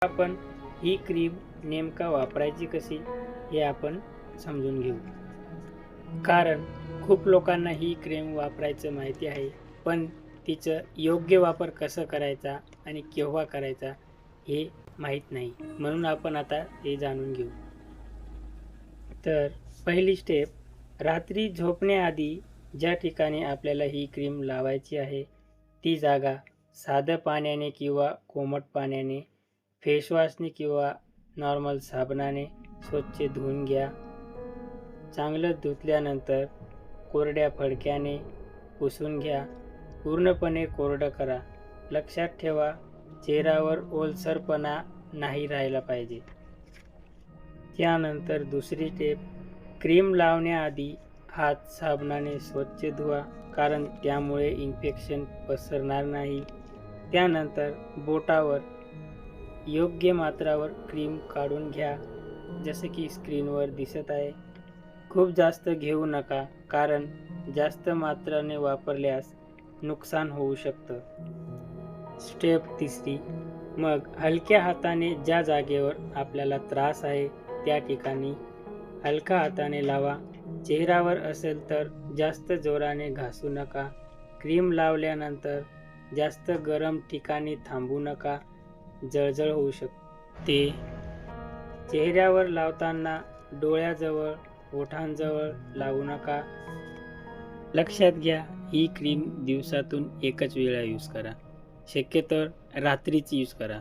आपण ही क्रीम नेमका वापरायची कशी हे आपण समजून घेऊ. कारण खूप लोकांना ही क्रीम वापरायचं माहिती आहे, पण तिचं योग्य वापर कसं करायचा आणि केव्हा करायचा हे माहीत नाही. म्हणून आपण आता हे जाणून घेऊ. तर पहिली स्टेप, रात्री झोपण्याआधी ज्या ठिकाणी आपल्याला ही क्रीम लावायची आहे ती जागा साध्या पाण्याने किंवा कोमट पाण्याने, फेसवॉशने किंवा नॉर्मल साबणाने स्वच्छ धुवून घ्या. चांगलं धुतल्यानंतर कोरड्या फडक्याने पुसून घ्या. पूर्णपणे कोरडं करा. लक्षात ठेवा, चेहऱ्यावर ओलसरपणा नाही राहिला पाहिजे. त्यानंतर दुसरी स्टेप, क्रीम लावण्याआधी हात साबणाने स्वच्छ धुवा, कारण त्यामुळे इन्फेक्शन पसरणार नाही. त्यानंतर बोटावर योग्य मात्रावर क्रीम काढून घ्या, जसे की स्क्रीनवर दिसत आहे. खूप जास्त घेऊ नका, कारण जास्त मात्राने वापरल्यास नुकसान होऊ शकतं. स्टेप तिसरी, मग हलक्या हाताने ज्या जागेवर आपल्याला त्रास आहे त्या ठिकाणी हलका हाताने लावा. चेहऱ्यावर असेल तर जास्त जोराने घासू नका. क्रीम लावल्यानंतर जास्त गरम ठिकाणी थांबू नका, जळजळ होऊ शकते. चेहऱ्यावर लावताना डोळ्याजवळ, ओठांजवळ लावू नका. लक्षात घ्या, ही क्रीम दिवसातून एकच वेळा यूज करा. शक्यतो रात्रीच यूज करा.